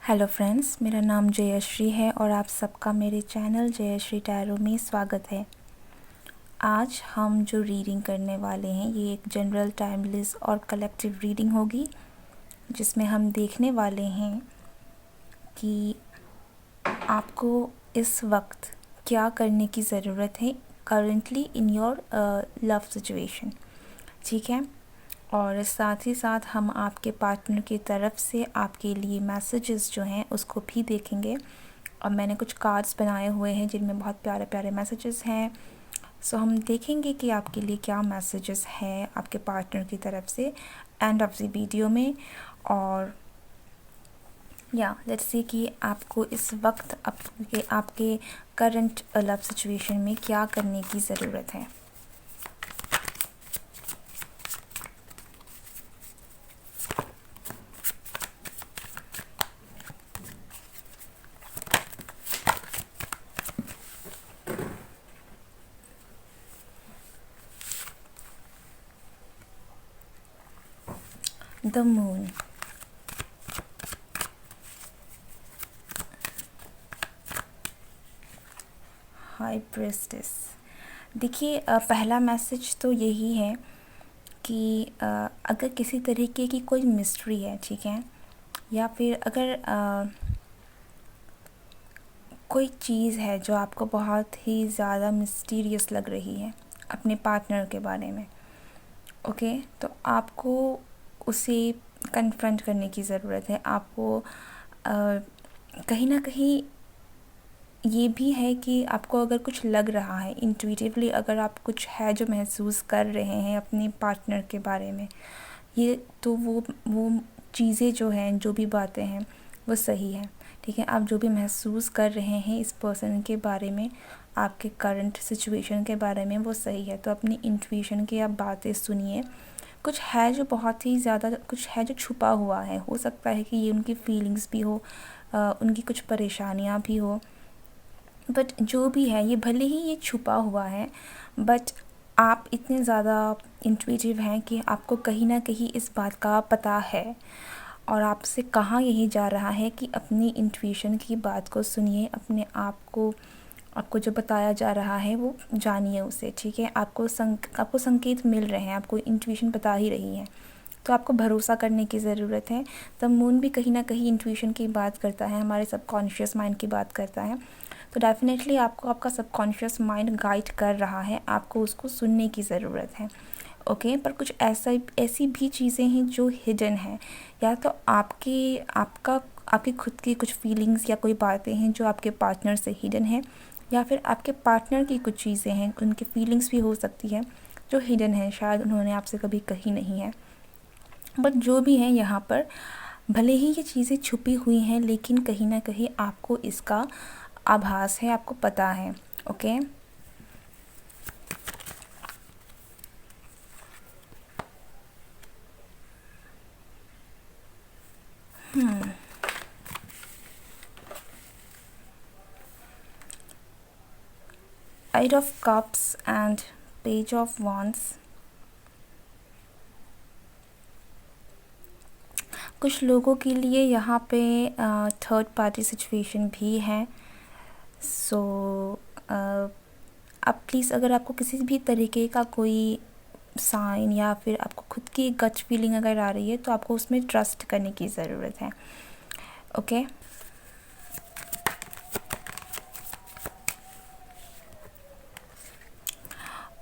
Hello friends, मेरा नाम जयश्री है और आप सबका मेरे चैनल जयश्री टैरो में स्वागत है। आज हम जो रीडिंग करने वाले हैं ये एक जनरल, टाइमलेस और कलेक्टिव रीडिंग होगी, जिसमें हम देखने वाले हैं कि आपको इस वक्त क्या करने की ज़रूरत है currently in your love situation. ठीक है, और साथ ही साथ हम आपके पार्टनर की तरफ से आपके लिए मैसेजेस जो हैं उसको भी देखेंगे। और मैंने कुछ कार्ड्स बनाए हुए हैं जिनमें बहुत प्यारे प्यारे मैसेजेस हैं। सो हम देखेंगे कि आपके लिए क्या मैसेजेस हैं आपके पार्टनर की तरफ से एंड ऑफ द वीडियो में। और लेट्स सी कि आपको इस वक्त आपके करंट लव सिचुएशन में क्या करने की ज़रूरत है। The moon, high प्रेस्टेस। देखिए, पहला मैसेज तो यही है कि अगर किसी तरीके की कोई मिस्ट्री है, ठीक है, या फिर अगर कोई चीज़ है जो आपको बहुत ही ज़्यादा मिस्टीरियस लग रही है अपने पार्टनर के बारे में, ओके, तो आपको उसे कन्फ्रंट करने की ज़रूरत है। आपको कहीं ना कहीं ये भी है कि आपको अगर कुछ लग रहा है इंट्यूटिवली, अगर आप कुछ है जो महसूस कर रहे हैं अपने पार्टनर के बारे में, ये तो वो चीज़ें जो हैं, जो भी बातें हैं वो सही है। ठीक है, आप जो भी महसूस कर रहे हैं इस पर्सन के बारे में, आपके करंट सिचुएशन के बारे में, वो सही है। तो अपनी इंट्यूशन की आप बातें सुनिए। कुछ है जो बहुत ही ज़्यादा, कुछ है जो छुपा हुआ है। हो सकता है कि ये उनकी फीलिंग्स भी हो, उनकी कुछ परेशानियाँ भी हो, बट जो भी है, ये भले ही ये छुपा हुआ है, बट आप इतने ज़्यादा इंट्यूटिव हैं कि आपको कहीं ना कहीं इस बात का पता है। और आपसे कहा यही जा रहा है कि अपनी इंट्यूशन की बात को सुनिए, अपने आप को, आपको जो बताया जा रहा है वो जानिए उसे। ठीक है, आपको संकेत मिल रहे हैं, आपको इंट्यूशन बता ही रही है, तो आपको भरोसा करने की ज़रूरत है। द मून भी कहीं ना कहीं इंट्यूशन की बात करता है, हमारे सबकॉन्शियस माइंड की बात करता है। तो डेफिनेटली आपको आपका सबकॉन्शियस माइंड गाइड कर रहा है, आपको उसको सुनने की ज़रूरत है। ओके, पर कुछ ऐसी भी चीज़ें हैं जो हिडन हैं, या तो आपकी खुद की कुछ फीलिंग्स या कोई बातें हैं जो आपके पार्टनर से हिडन है, या फिर आपके पार्टनर की कुछ चीज़ें हैं, उनकी फीलिंग्स भी हो सकती है जो हिडन है, शायद उन्होंने आपसे कभी कही नहीं है। बट जो भी है, यहाँ पर भले ही ये चीज़ें छुपी हुई हैं, लेकिन कहीं ना कहीं आपको इसका आभास है, आपको पता है। Okay, Eight of Cups and Page of Wands। कुछ लोगों के लिए यहाँ पे थर्ड पार्टी सिचुएशन भी है। सो आप प्लीज़, अगर आपको किसी भी तरीके का कोई साइन या फिर आपको खुद की गट फीलिंग अगर आ रही है, तो आपको उसमें ट्रस्ट करने की ज़रूरत है। ओके,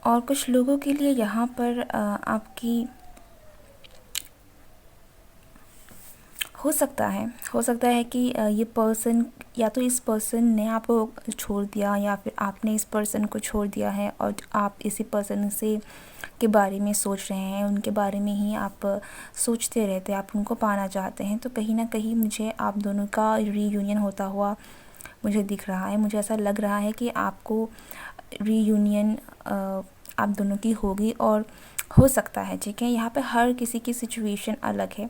और कुछ लोगों के लिए यहाँ पर आपकी हो सकता है कि ये पर्सन, या तो इस पर्सन ने आपको छोड़ दिया, या फिर आपने इस पर्सन को छोड़ दिया है और आप इसी पर्सन से के बारे में सोच रहे हैं, उनके बारे में ही आप सोचते रहते हैं, आप उनको पाना चाहते हैं। तो कहीं ना कहीं मुझे आप दोनों का रीयूनियन होता हुआ मुझे दिख रहा है। मुझे ऐसा लग रहा है कि आपको रीयूनियन आप दोनों की होगी, और हो सकता है, ठीक है, यहाँ पे हर किसी की सिचुएशन अलग है।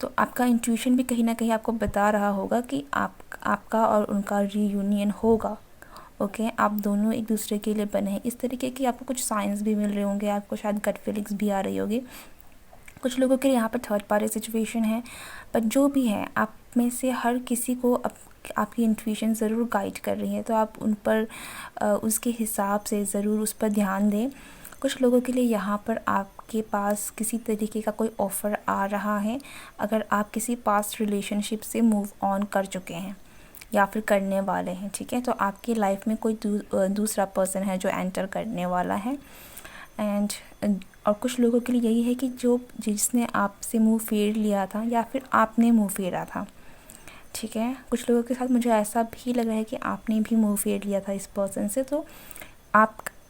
तो आपका इंट्यूशन भी कहीं ना कहीं आपको बता रहा होगा कि आपका और उनका रीयूनियन होगा। ओके, आप दोनों एक दूसरे के लिए बने हैं। इस तरीके की आपको कुछ साइंस भी मिल रहे होंगे, आपको शायद गट फीलिंग्स भी आ रही होगी। कुछ लोगों के लिए यहाँ पर थर्ड पार्टी सिचुएशन है, पर जो भी है आप में से हर किसी को आपकी इंट्यूशन ज़रूर गाइड कर रही है, तो आप उन पर उसके हिसाब से ज़रूर उस पर ध्यान दें। कुछ लोगों के लिए यहाँ पर आपके पास किसी तरीके का कोई ऑफ़र आ रहा है, अगर आप किसी पास्ट रिलेशनशिप से मूव ऑन कर चुके हैं या फिर करने वाले हैं, ठीक है। तो आपकी लाइफ में कोई दूसरा पर्सन है जो एंटर करने वाला है। एंड और कुछ लोगों के लिए यही है कि जिसने आपसे मुंह फेर लिया था या फिर आपने मुंह फेरा था, ठीक है। कुछ लोगों के साथ मुझे ऐसा भी लग रहा है कि आपने भी मुंह फेर लिया था इस पर्सन से, तो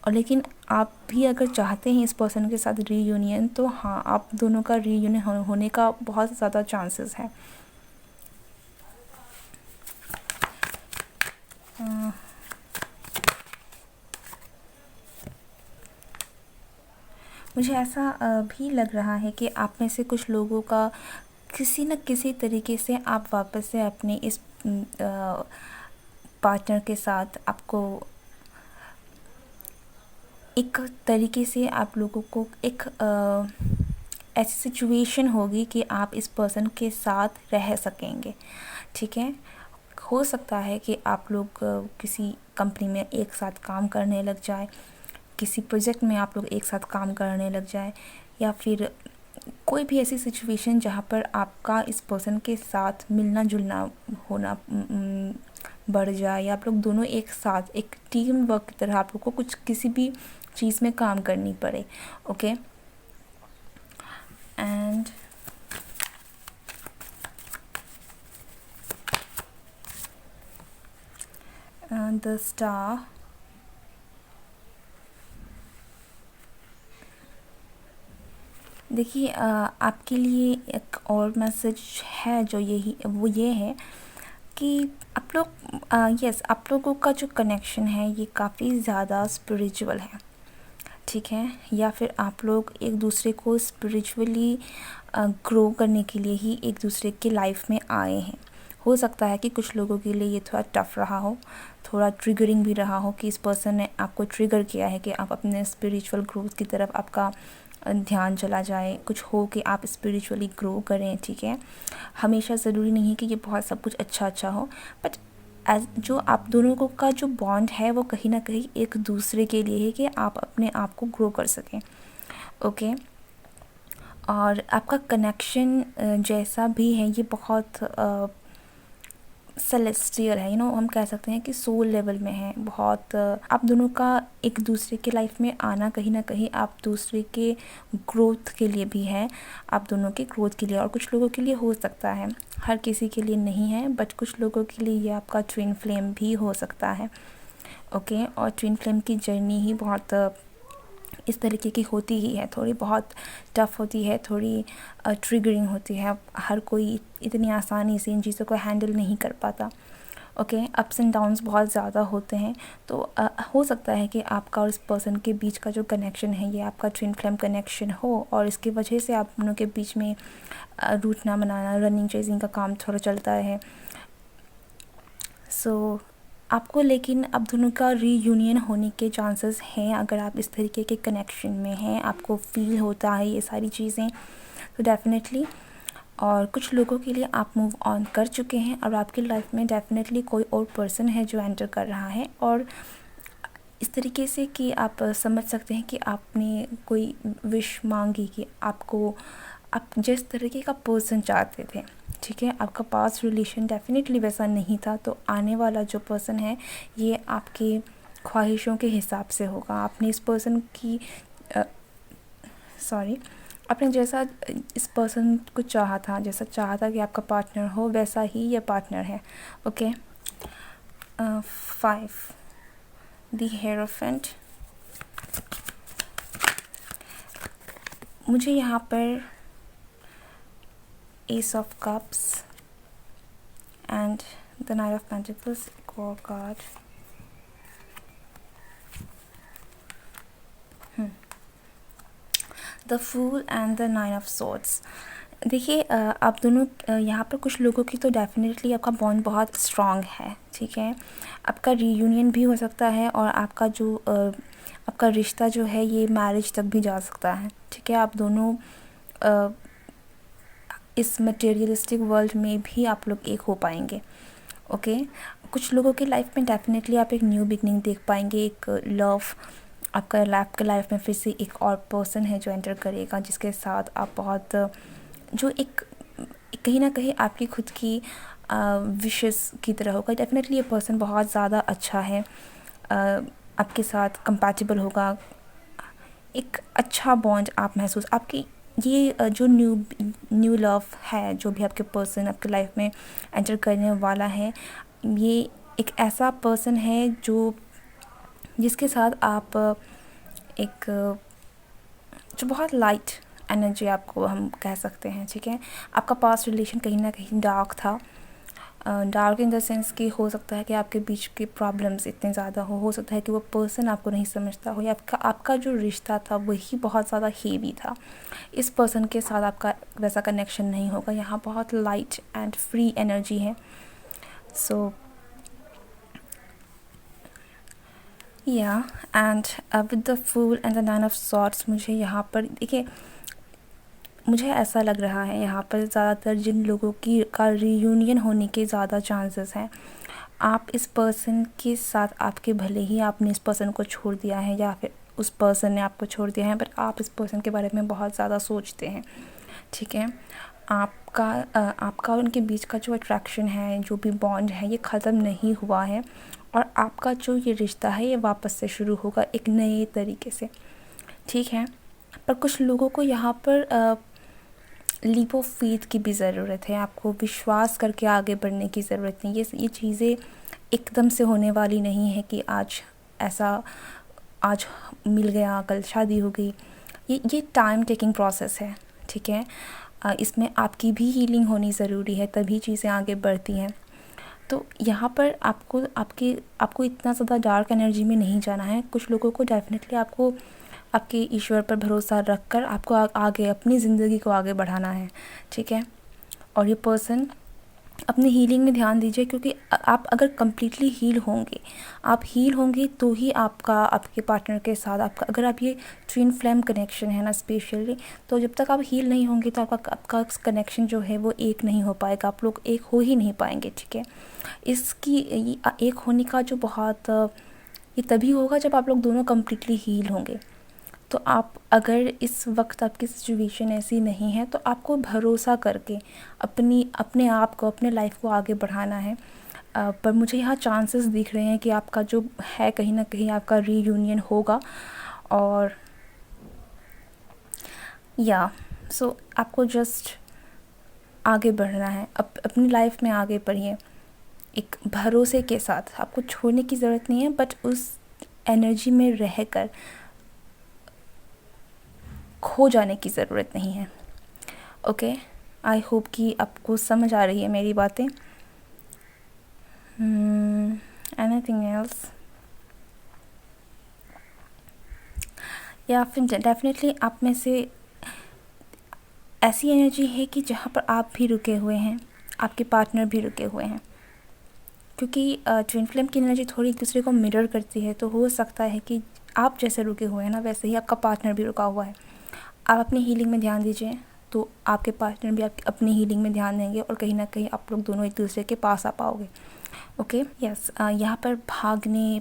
लेकिन आप भी अगर चाहते हैं इस पर्सन के साथ रीयूनियन, तो हाँ, आप दोनों का रीयूनियन होने का बहुत ज़्यादा चांसेस है। मुझे ऐसा भी लग रहा है कि आप में से कुछ लोगों का किसी न किसी तरीके से आप वापस से अपने इस पार्टनर के साथ आपको एक तरीके से आप लोगों को एक ऐसी सिचुएशन होगी कि आप इस पर्सन के साथ रह सकेंगे, ठीक है। हो सकता है कि आप लोग किसी कंपनी में एक साथ काम करने लग जाए, किसी प्रोजेक्ट में आप लोग एक साथ काम करने लग जाए, या फिर कोई भी ऐसी सिचुएशन जहाँ पर आपका इस पर्सन के साथ मिलना जुलना होना बढ़ जाए, या आप लोग दोनों एक साथ एक टीम वर्क की तरह आप लोग को कुछ किसी भी चीज़ में काम करनी पड़े, ओके। एंड द स्टार, देखिए आपके लिए एक और मैसेज है जो वो ये है कि आप लोग यस, आप लोगों का जो कनेक्शन है ये काफ़ी ज़्यादा स्पिरिचुअल है, ठीक है। या फिर आप लोग एक दूसरे को स्पिरिचुअली ग्रो करने के लिए ही एक दूसरे के लाइफ में आए हैं। हो सकता है कि कुछ लोगों के लिए ये थोड़ा टफ़ रहा हो, थोड़ा ट्रिगरिंग भी रहा हो कि इस पर्सन ने आपको ट्रिगर किया है कि आप अपने स्पिरिचुअल ग्रोथ की तरफ आपका ध्यान चला जाए, कुछ हो कि आप स्पिरिचुअली ग्रो करें, ठीक है। हमेशा ज़रूरी नहीं है कि ये बहुत सब कुछ अच्छा हो, बट जो आप दोनों को का जो बॉन्ड है वो कहीं ना कहीं एक दूसरे के लिए है कि आप अपने आप को ग्रो कर सकें, ओके। और आपका कनेक्शन जैसा भी है ये बहुत सेलेस्टियल है, हम कह सकते हैं कि सोल लेवल में है बहुत। आप दोनों का एक दूसरे के लाइफ में आना कहीं ना कहीं आप दूसरे के ग्रोथ के लिए भी है, आप दोनों के ग्रोथ के लिए। और कुछ लोगों के लिए हो सकता है, हर किसी के लिए नहीं है, बट कुछ लोगों के लिए ये आपका ट्विन फ्लेम भी हो सकता है, ओके। और ट्विन फ्लेम की जर्नी ही बहुत इस तरीके की होती ही है, थोड़ी बहुत टफ़ होती है, थोड़ी ट्रिगरिंग होती है। हर कोई इतनी आसानी से इन चीज़ों को हैंडल नहीं कर पाता, ओके। अप्स एंड डाउन्स बहुत ज़्यादा होते हैं, तो हो सकता है कि आपका और इस पर्सन के बीच का जो कनेक्शन है ये आपका ट्विन फ्लेम कनेक्शन हो, और इसकी वजह से आप दोनों के बीच में रूठना मनाना, रनिंग चेजिंग का काम थोड़ा चलता है। सो आपको लेकिन अब दोनों का रीयूनियन होने के चांसेस हैं, अगर आप इस तरीके के कनेक्शन में हैं, आपको फील होता है ये सारी चीज़ें, तो डेफिनेटली। और कुछ लोगों के लिए आप मूव ऑन कर चुके हैं और आपकी लाइफ में डेफिनेटली कोई और पर्सन है जो एंटर कर रहा है, और इस तरीके से कि आप समझ सकते हैं कि आपने कोई विश मांगी कि आप जिस तरीके का पर्सन चाहते थे, ठीक है। आपका पास्ट रिलेशन डेफिनेटली वैसा नहीं था, तो आने वाला जो पर्सन है ये आपकी ख्वाहिशों के हिसाब से होगा। आपने इस पर्सन की आपने जैसा इस पर्सन को चाहा था, जैसा चाहा था कि आपका पार्टनर हो, वैसा ही ये पार्टनर है, ओके। 5 द हेरोफेंट, मुझे यहाँ पर ace of cups and the knight of pentacles को card, the fool and the nine of swords. देखिए आप दोनों यहाँ पर कुछ लोगों की तो डेफिनेटली आपका बॉन्ड बहुत स्ट्रॉन्ग है, ठीक है। आपका रीयूनियन भी हो सकता है, और आपका जो आपका रिश्ता जो है ये मैरिज तक भी जा सकता है, ठीक है। आप दोनों इस मटेरियलिस्टिक वर्ल्ड में भी आप लोग एक हो पाएंगे। ओके, कुछ लोगों की लाइफ में डेफिनेटली आप एक न्यू बिगनिंग देख पाएंगे, एक लव आपका लाइफ में फिर से एक और पर्सन है जो एंटर करेगा, जिसके साथ आप बहुत जो एक कहीं ना कहीं आपकी खुद की विशेस की तरह होगा। डेफिनेटली ये पर्सन बहुत ज़्यादा अच्छा है, आपके साथ कंपैटिबल होगा, एक अच्छा बॉन्ड आप महसूस आपकी ये जो न्यू लव है, जो भी आपके पर्सन आपके लाइफ में एंटर करने वाला है, ये एक ऐसा पर्सन है जो जिसके साथ आप एक जो बहुत लाइट एनर्जी आपको हम कह सकते हैं। ठीक है, आपका पास्ट रिलेशन कहीं ना कहीं डार्क था, डार्क इन द सेंस कि हो सकता है कि आपके बीच के प्रॉब्लम्स इतने ज़्यादा हो सकता है कि वो पर्सन आपको नहीं समझता हो, या आपका जो रिश्ता था वही बहुत ज़्यादा हेवी था। इस पर्सन के साथ आपका वैसा कनेक्शन नहीं होगा, यहाँ बहुत लाइट एंड फ्री एनर्जी है। सो या and with the fool and the nine of swords, मुझे यहाँ पर देखिए, मुझे ऐसा लग रहा है यहाँ पर ज़्यादातर जिन लोगों की का रीयूनियन होने के ज़्यादा चांसेस हैं, आप इस पर्सन के साथ, आपके भले ही आपने इस पर्सन को छोड़ दिया है या फिर उस पर्सन ने आपको छोड़ दिया है, पर आप इस पर्सन के बारे में बहुत ज़्यादा सोचते हैं। ठीक है, आपका और उनके बीच का जो अट्रैक्शन है, जो भी बॉन्ड है, ये ख़त्म नहीं हुआ है, और आपका जो ये रिश्ता है ये वापस से शुरू होगा एक नए तरीके से। ठीक है, पर कुछ लोगों को यहाँ पर लीप ऑफ फेथ की भी ज़रूरत है, आपको विश्वास करके आगे बढ़ने की ज़रूरत नहीं। ये चीज़ें एकदम से होने वाली नहीं है कि आज मिल गया कल शादी हो गई, ये टाइम टेकिंग प्रोसेस है। ठीक है, इसमें आपकी भी हीलिंग होनी ज़रूरी है, तभी चीज़ें आगे बढ़ती हैं। तो यहाँ पर आपको इतना ज़्यादा डार्क एनर्जी में नहीं जाना है। कुछ लोगों को डेफिनेटली आपको आपके ईश्वर पर भरोसा रखकर आपको आगे अपनी ज़िंदगी को आगे बढ़ाना है। ठीक है, और ये पर्सन अपनी हीलिंग में ध्यान दीजिए, क्योंकि आप अगर कम्प्लीटली आप हील होंगे तो ही आपके पार्टनर के साथ आपका, अगर आप ये ट्विन फ्लेम कनेक्शन है ना स्पेशली, तो जब तक आप हील नहीं होंगे तो आपका कनेक्शन जो है वो एक नहीं हो पाएगा, आप लोग एक हो ही नहीं पाएंगे। ठीक है, इसकी एक होने का जो बहुत ये तभी होगा जब आप लोग दोनों कम्प्लीटली हील होंगे। तो आप अगर इस वक्त आपकी सिचुएशन ऐसी नहीं है तो आपको भरोसा करके अपने आप को, अपने लाइफ को आगे बढ़ाना है। पर मुझे यहाँ चांसेस दिख रहे हैं कि आपका जो है कहीं ना कहीं आपका रीयूनियन होगा। और सो आपको जस्ट आगे बढ़ना है, अपनी लाइफ में आगे बढ़िए एक भरोसे के साथ। आपको छोड़ने की ज़रूरत नहीं है, बट उस एनर्जी में रहकर खो जाने की ज़रूरत नहीं है। ओके, आई होप कि आपको समझ आ रही है मेरी बातें। Anything else? या फिर डेफिनेटली आप में से ऐसी एनर्जी है कि जहाँ पर आप भी रुके हुए हैं, आपके पार्टनर भी रुके हुए हैं, क्योंकि ट्विन फ्लेम की एनर्जी थोड़ी एक दूसरे को मिरर करती है। तो हो सकता है कि आप जैसे रुके हुए हैं ना, वैसे ही आपका पार्टनर भी रुका हुआ है। आप अपनी हीलिंग में ध्यान दीजिए तो आपके पार्टनर भी अपनी हीलिंग में ध्यान देंगे, और कहीं ना कहीं आप लोग दोनों एक दूसरे के पास आ पाओगे। ओके, यस, यहाँ पर भागने,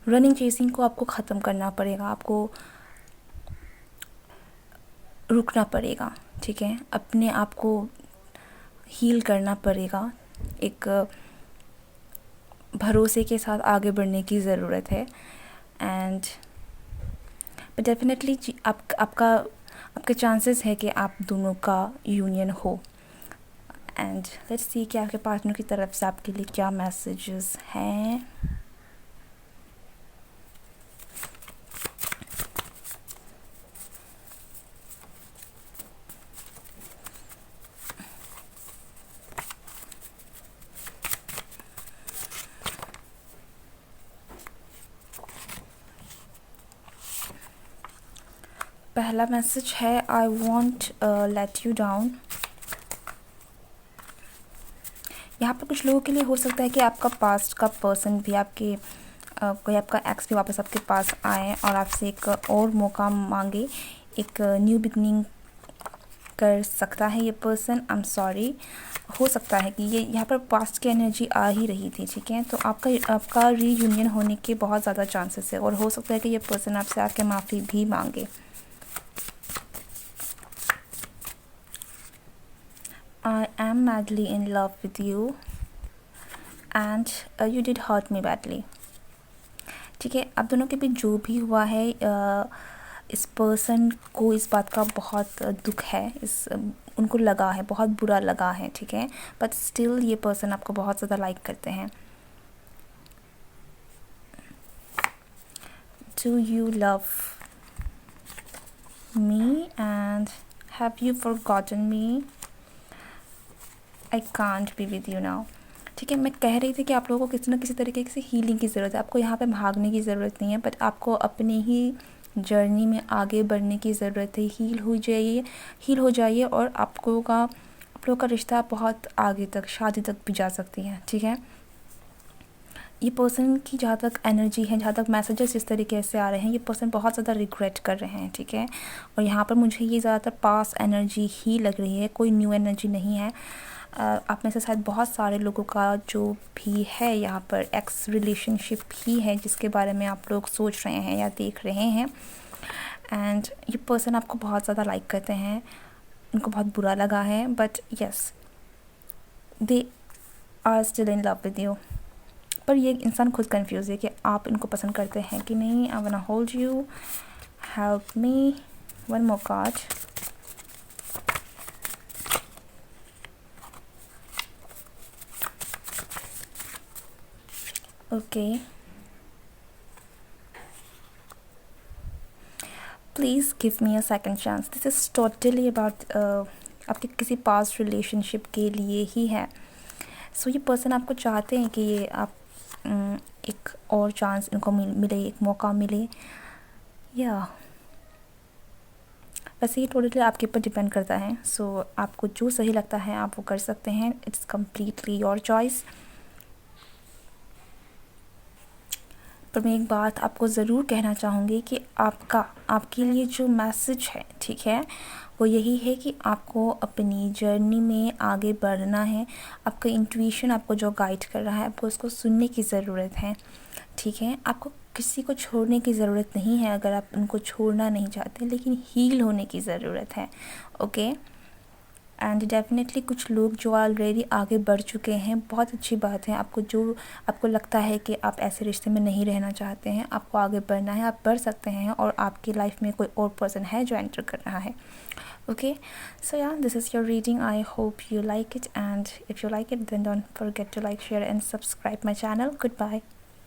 रनिंग चेसिंग को आपको ख़त्म करना पड़ेगा, आपको रुकना पड़ेगा। ठीक है, अपने आप को हील करना पड़ेगा, एक भरोसे के साथ आगे बढ़ने की ज़रूरत है। एंड डेफिनेटली आपके चांसेस है कि आप दोनों का यूनियन हो। एंड लेट्स सी कि आपके पार्टनर की तरफ से आपके लिए क्या मैसेजेस हैं। पहला मैसेज है, I won't let you down. यहाँ पर कुछ लोगों के लिए हो सकता है कि आपका पास्ट का पर्सन भी कोई आपका एक्स भी वापस आपके पास आए और आपसे एक और मौका मांगे, एक न्यू बिगनिंग कर सकता है ये पर्सन। आई एम सॉरी, हो सकता है कि ये यहाँ पर पास्ट की एनर्जी आ ही रही थी, ठीक है। तो आपका रीयूनियन होने के बहुत ज़्यादा चांसेस है और हो सकता है कि ये पर्सन आपसे आके माफ़ी भी मांगे। I am madly in love with you and you did hurt me badly। ठीक है, आप दोनों के बीच जो भी हुआ है, इस पर्सन को इस बात का बहुत दुख है, उनको लगा है, बहुत बुरा लगा है, ठीक है। बट स्टिल ये पर्सन आपको बहुत ज़्यादा लाइक करते हैं। Do you love me and have you forgotten me? I can't be with you now। ठीक है, मैं कह रही थी कि आप लोगों को किसी न किसी तरीके से हीलिंग की ज़रूरत है। आपको यहाँ पे भागने की ज़रूरत नहीं है, बट आपको अपने ही जर्नी में आगे बढ़ने की ज़रूरत है। हील हो जाइए और आप लोगों का रिश्ता बहुत आगे तक, शादी तक भी जा सकती है, ठीक है। ये पर्सन की जहाँ तक एनर्जी है, जहाँ तक मैसेजेस इस तरीके से आ रहे हैं, ये पर्सन बहुत ज़्यादा रिग्रेट कर रहे हैं, ठीक है। और यहाँ पर मुझे ये ज़्यादातर पास एनर्जी ही लग रही है, कोई न्यू एनर्जी नहीं है। आप में से शायद बहुत सारे लोगों का जो भी है यहाँ पर एक्स रिलेशनशिप ही है जिसके बारे में आप लोग सोच रहे हैं या देख रहे हैं। एंड ये पर्सन आपको बहुत ज़्यादा लाइक करते हैं, उनको बहुत बुरा लगा है, but yes they are still in love with you. पर ये इंसान खुद कंफ्यूज है कि आप इनको पसंद करते हैं कि नहीं। I wanna hold you, help me, one more card. Okay, please give me a second chance. This is totally about आपके किसी पास्ट रिलेशनशिप के लिए ही है। सो ये पर्सन आपको चाहते हैं कि ये आप एक और चांस इनको मिले, एक मौका मिले। या वैसे ये टोटली आपके ऊपर डिपेंड करता है। सो आपको जो सही लगता है आप वो कर सकते हैं। It's completely your choice. पर मैं एक बात आपको ज़रूर कहना चाहूँगी कि आपके लिए जो मैसेज है, ठीक है, वो यही है कि आपको अपनी जर्नी में आगे बढ़ना है। आपका इंट्यूशन आपको जो गाइड कर रहा है, आपको उसको सुनने की ज़रूरत है, ठीक है। आपको किसी को छोड़ने की ज़रूरत नहीं है अगर आप उनको छोड़ना नहीं चाहते, लेकिन हील होने की ज़रूरत है। ओके, एंड डेफिनेटली कुछ लोग जो ऑलरेडी आगे बढ़ चुके हैं, बहुत अच्छी बात है। आपको लगता है कि आप ऐसे रिश्ते में नहीं रहना चाहते हैं, आपको आगे बढ़ना है, आप बढ़ सकते हैं और आपकी लाइफ में कोई और पर्सन है जो एंटर कर रहा है। Okay, so yeah, this is your reading. I hope you like it, and if you like it, then don't forget to like, share and subscribe my channel. Goodbye.